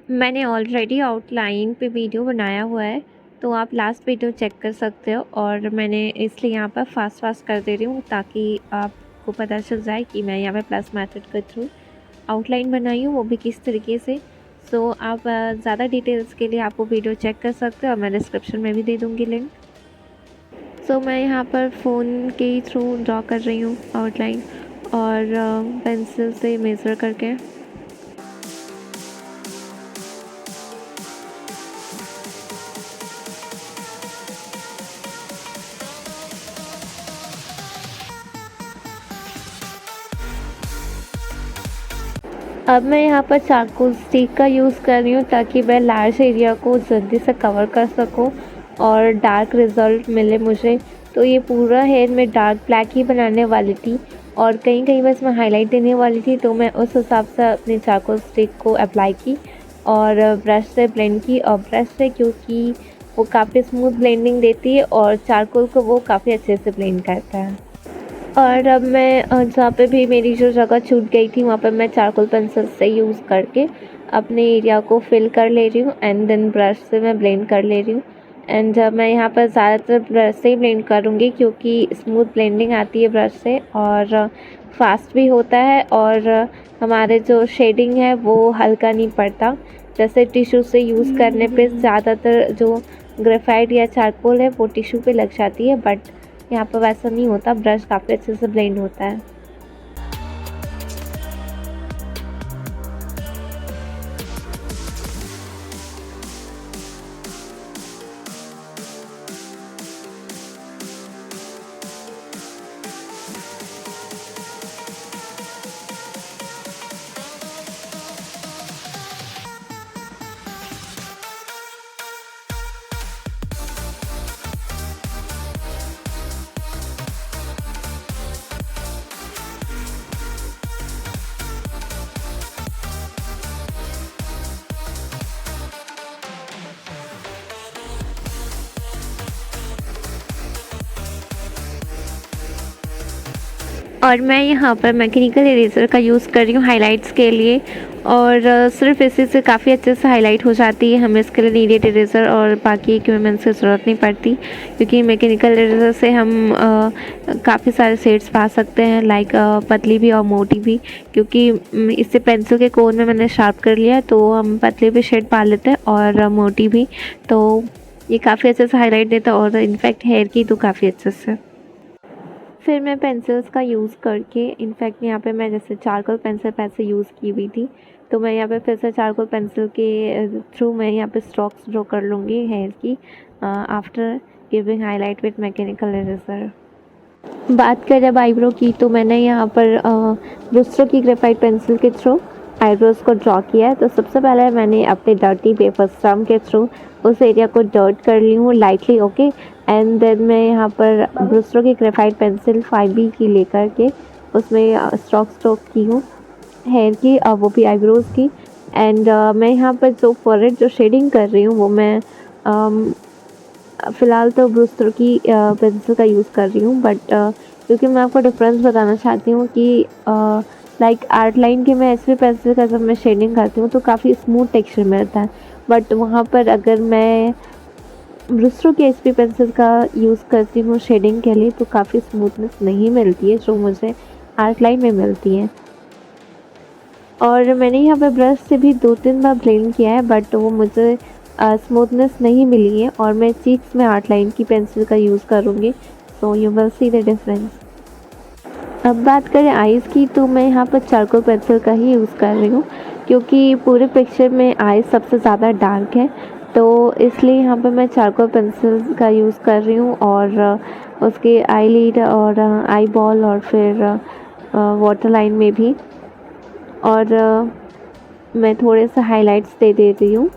मैंने already outline पे video बनाया हुआ है, तो आप लास्ट वीडियो चेक कर सकते हो। और मैंने इसलिए यहाँ पर फास्ट कर दे रही हूँ ताकि आपको पता चल जाए कि मैं यहाँ पे प्लस मेथड के थ्रू आउटलाइन बनाई हूँ, वो भी किस तरीके से। सो आप ज़्यादा डिटेल्स के लिए आप वो वीडियो चेक कर सकते हो और मैं डिस्क्रिप्शन में भी दे दूँगी लिंक। सो मैं यहाँ पर फ़ोन के थ्रू ड्रॉ कर रही हूँ आउटलाइन और पेंसिल से मेज़र करके। अब मैं यहाँ पर चारकोल स्टिक का यूज़ कर रही हूँ ताकि मैं लार्ज एरिया को जल्दी से कवर कर सकूँ और डार्क रिज़ल्ट मिले मुझे। तो ये पूरा हेयर में डार्क ब्लैक ही बनाने वाली थी और कहीं कहीं बस मैं हाईलाइट देने वाली थी, तो मैं उस हिसाब से अपने चारकोल स्टिक को अप्लाई की और ब्रश से ब्लेंड की। और ब्रश से क्योंकि वो काफ़ी स्मूथ ब्लेंडिंग देती है और चारकोल को वो काफ़ी अच्छे से ब्लेंड करता है। और अब मैं जहाँ पे भी मेरी जो जगह छूट गई थी वहाँ पे मैं चारकोल पेंसिल से यूज़ करके अपने एरिया को फिल कर ले रही हूँ एंड देन ब्रश से मैं ब्लेंड कर ले रही हूँ। एंड मैं यहाँ पर ज़्यादातर ब्रश से ही ब्लेंड करूँगी क्योंकि स्मूथ ब्लेंडिंग आती है ब्रश से और फास्ट भी होता है और हमारे जो शेडिंग है वो हल्का नहीं पड़ता। जैसे टिश्यू से यूज़ करने पे ज़्यादातर जो ग्रेफाइट या चारकोल है वो टिश्यू पे लग जाती है, बट यहाँ पर वैसा नहीं होता, ब्रश काफ़ी अच्छे से ब्लेंड होता है। और मैं यहाँ पर मैकेनिकल इरेज़र का यूज़ कर रही हूँ हाइलाइट्स के लिए और सिर्फ इसी से काफ़ी अच्छे से हाईलाइट हो जाती है। हमें इसके लिए नीडेड इरेज़र और बाकी इक्विपमेंट्स की ज़रूरत नहीं पड़ती क्योंकि मैकेनिकल इरेज़र से हम काफ़ी सारे शेड्स पा सकते हैं, लाइक पतली भी और मोटी भी। क्योंकि इससे पेंसिल के कोन में मैंने शार्प कर लिया तो हम पतले भी शेड पा लेते हैं और मोटी भी, तो ये काफ़ी अच्छे से हाईलाइट देता है और इनफैक्ट हेयर की तो काफ़ी अच्छे से। फिर मैं पेंसिल्स का यूज़ करके, इनफैक्ट यहाँ पे मैं जैसे चारकोल पेंसिल पैसे यूज़ की हुई थी, तो मैं यहाँ पे फिर से चारकोल पेंसिल के थ्रू मैं यहाँ पे स्ट्रोक्स ड्रॉ कर लूँगी हेयर की after giving highlight with mechanical eraser. बात करें अब आईब्रो की, तो मैंने यहाँ पर ब्रूस्टर की ग्रेफाइट पेंसिल के थ्रू आईब्रोज़ को ड्रॉ किया है। तो सबसे पहले मैंने अपने डर्टी पेपर स्टम्प के थ्रू उस एरिया को डर्ट कर ली हूँ लाइटली, ओके। एंड देन मैं यहाँ पर ब्रूस्टर की ग्रेफाइट पेंसिल 5B की लेकर के उसमें स्ट्रोक की हूँ हेयर की, वो भी आईब्रोज़ की। एंड मैं यहाँ पर जो फॉरहेड जो शेडिंग कर रही हूँ वो मैं फ़िलहाल तो ब्रूस्टर की पेंसिल का यूज़ कर रही हूँ, बट क्योंकि मैं आपको डिफरेंस बताना चाहती हूँ कि लाइक आर्ट लाइन के मैं एचबी पेंसिल का जब मैं शेडिंग करती हूँ तो काफ़ी स्मूथ टेक्सचर मिलता है, बट वहाँ पर अगर मैं ब्रूस्टर की एचबी पेंसिल का यूज़ करती हूँ शेडिंग के लिए तो काफ़ी स्मूथनेस नहीं मिलती है जो मुझे आर्ट लाइन में मिलती है। और मैंने यहाँ पे ब्रश से भी 2-3 बार ब्लेंड किया है, बट वो मुझे स्मूथनेस नहीं मिली है और मैं चीक्स में आर्ट लाइन की पेंसिल का यूज़ करूँगी, so you will see the difference. अब बात करें आईज़ की, तो मैं यहाँ पर चारकोल पेंसिल का ही यूज़ कर रही हूँ क्योंकि पूरे पिक्चर में आईज़ सबसे ज़्यादा डार्क है, तो इसलिए यहाँ पर मैं चारकोल पेंसिल का यूज़ कर रही हूँ और उसके आई लिड और आई बॉल और फिर वाटर लाइन में भी, और मैं थोड़े से हाइलाइट्स दे देती हूँ।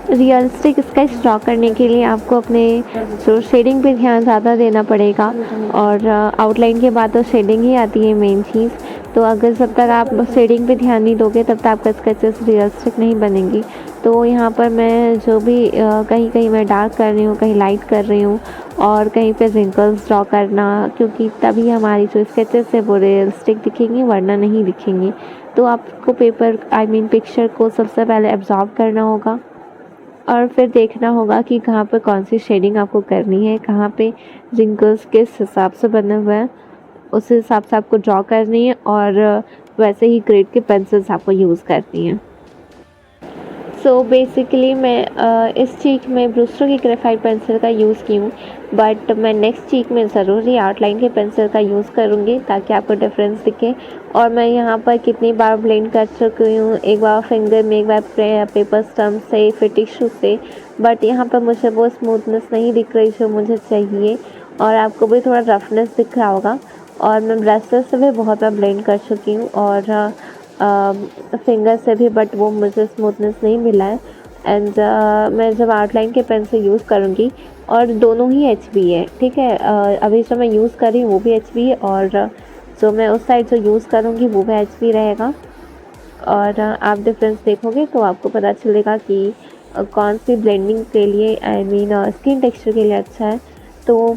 रियलिस्टिक स्केच ड्रॉ करने के लिए आपको अपने जो शेडिंग पे ध्यान ज़्यादा देना पड़ेगा, और आउटलाइन के बाद तो शेडिंग ही आती है मेन चीज़। तो अगर जब तक आप शेडिंग पे ध्यान नहीं दोगे तब तक आपका स्केचेस रियलिस्टिक नहीं बनेंगी। तो यहाँ पर मैं जो भी कहीं कहीं मैं डार्क कर रही हूँ, कहीं लाइट कर रही हूँ, और कहीं पे रिंकल्स ड्रॉ करना, क्योंकि तभी हमारी जो स्केचेस है वो रियलिस्टिक दिखेंगी, वरना नहीं दिखेंगी। तो आपको पेपर पिक्चर को सबसे पहले एब्जॉर्ब करना होगा, और फिर देखना होगा कि कहाँ पे कौन सी शेडिंग आपको करनी है, कहाँ पे रिंकल्स किस हिसाब से बने हुए हैं, उस हिसाब से आपको ड्रॉ करनी है, और वैसे ही ग्रेड के पेंसिल्स आपको यूज़ करनी है। सो बेसिकली मैं इस चीक में ब्रूस्टर की ग्रेफाइट पेंसिल का यूज़ की हूँ, बट मैं नेक्स्ट चीक में ज़रूर ही आउटलाइन के पेंसिल का यूज़ करूँगी ताकि आपको डिफरेंस दिखे। और मैं यहाँ पर कितनी बार ब्लेंड कर चुकी हूँ, एक बार फिंगर में, एक बार पेपर स्टम्प से, फिर टिश्यू से, बट यहाँ पर मुझे वो स्मूथनेस नहीं दिख रही जो मुझे चाहिए, और आपको भी थोड़ा रफनेस दिख रहा होगा। और मैं ब्रशेस से भी बहुत बार ब्लेंड कर चुकी हूँ, और फिंगर से भी, बट वो मुझे स्मूथनेस नहीं मिला है। एंड मैं जब आउटलाइन के पेन से यूज़ करूँगी, और दोनों ही HB है, ठीक है। अभी जो मैं यूज़ कर रही हूँ वो भी HB है, और जो मैं उस साइड जो यूज़ करूँगी वो भी HB रहेगा। और आप डिफरेंस देखोगे तो आपको पता चलेगा कि कौन सी ब्लेंडिंग के लिए, स्किन टेक्सचर के लिए अच्छा है। तो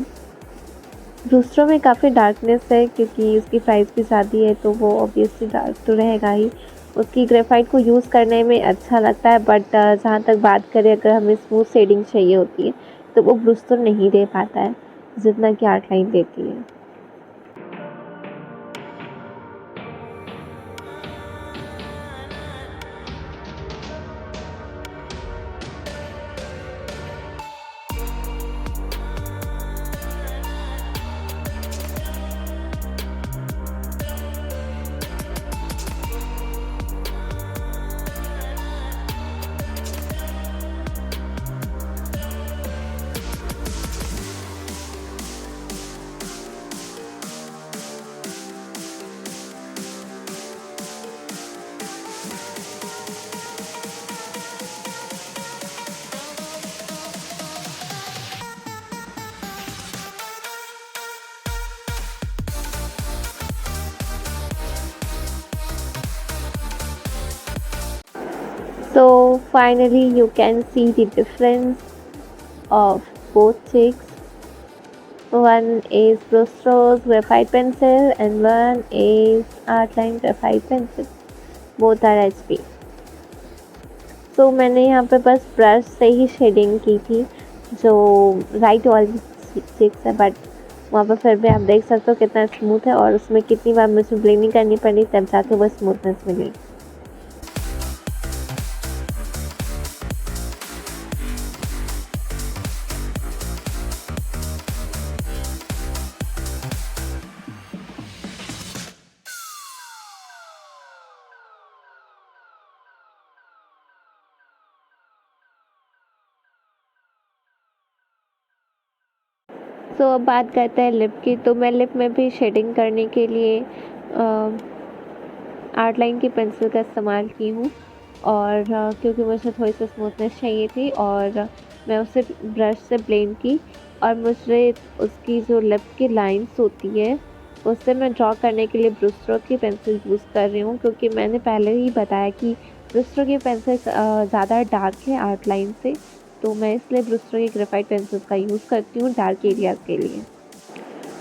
दूसरों में काफ़ी डार्कनेस है, क्योंकि उसकी प्राइस भी ज़्यादा है, तो वो ऑब्वियसली डार्क तो रहेगा ही। उसकी ग्रेफाइट को यूज़ करने में अच्छा लगता है, बट जहाँ तक बात करें, अगर हमें स्मूथ शेडिंग चाहिए होती है तो वो ब्रूस्टर नहीं दे पाता है जितना कि आउटलाइन देती है। So finally you can see the difference of both chicks. One is Brustro's graphite pencil and one is Artline graphite pencil. Both are HB. So मैंने यहाँ पे बस ब्रश से ही शेडिंग की थी जो राइट वाली चिक्स है, बट वहाँ पर फिर भी आप देख सकते हो कितना स्मूथ है, और उसमें कितनी बार मुझे ब्लेंडिंग करनी पड़ी तब जाके वो स्मूथनेस मिली। तो अब बात करते हैं लिप की। तो मैं लिप में भी शेडिंग करने के लिए आउटलाइन की पेंसिल का इस्तेमाल की हूँ, और क्योंकि मुझे थोड़ी सी स्मूथनेस चाहिए थी, और मैं उसे ब्रश से ब्लेंड की, और मुझे उसकी जो लिप की लाइंस होती है उससे मैं ड्रॉ करने के लिए ब्रूस्टर की पेंसिल यूज़ कर रही हूँ, क्योंकि मैंने पहले ही बताया कि ब्रूस्टर की पेंसिल ज़्यादा डार्क है आउटलाइन से, तो मैं इसलिए ब्रूस्टर की ग्रेफाइट पेंसिल्स का यूज़ करती हूँ डार्क एरियाज़ के लिए।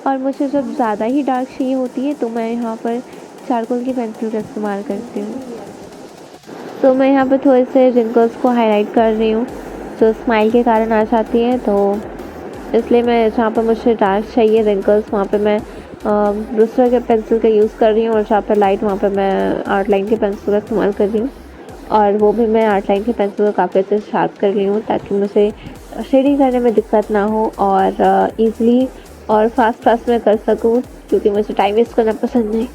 और मुझे जब ज़्यादा ही डार्क चाहिए होती है तो मैं यहाँ पर चारकोल की पेंसिल का इस्तेमाल करती हूँ। तो मैं यहाँ पर थोड़े से रिंकल्स को हाईलाइट कर रही हूँ जो स्माइल के कारण आ जाती है, तो इसलिए मैं जहाँ पर मुझे डार्क चाहिए रिंकल्स वहाँ पे मैं ब्रूस्टर के पेंसिल का यूज़ कर रही हूँ, और जहाँ पर लाइट वहाँ पर मैं आउटलाइन के पेंसिल का इस्तेमाल कर रही हूँ। और वो भी मैं आउटलाइन के पेंसिल को काफ़ी अच्छे से शार्प कर ली हूँ ताकि मुझे शेडिंग करने में दिक्कत ना हो, और ईज़िली और फास्ट मैं कर सकूँ, क्योंकि मुझे टाइम वेस्ट करना पसंद नहीं।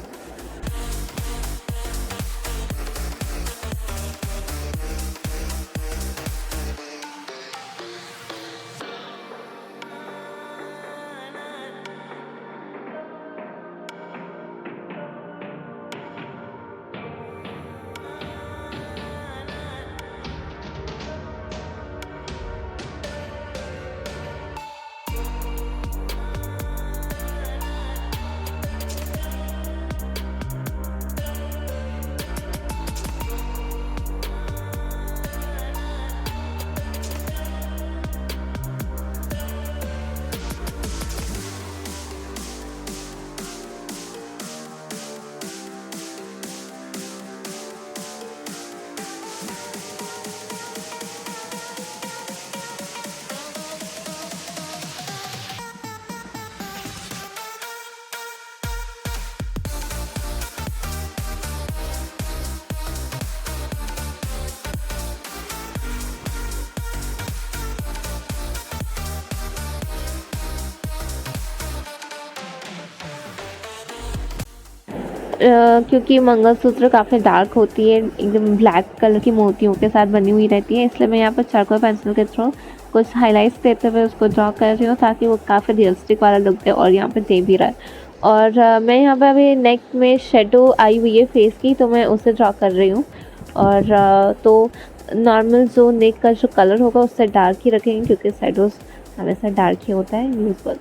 क्योंकि मंगलसूत्र काफ़ी डार्क होती है, एकदम ब्लैक कलर की मोतियों के साथ बनी हुई रहती है, इसलिए मैं यहाँ पर चारकोल पेंसिल के थ्रू कुछ हाइलाइट्स देते हुए उसको ड्रॉ कर रही हूँ ताकि वो काफ़ी रियलिस्टिक वाला लुक दे, और यहाँ पे दे भी रहा है। और मैं यहाँ पे अभी नेक में शेडो आई हुई है फेस की, तो मैं उसे ड्रॉ कर रही हूँ। और तो नॉर्मल जो नेक का जो कलर होगा उससे डार्क ही रखेंगे, क्योंकि शेडोज़ हमेशा डार्क ही होता है यूजुअल।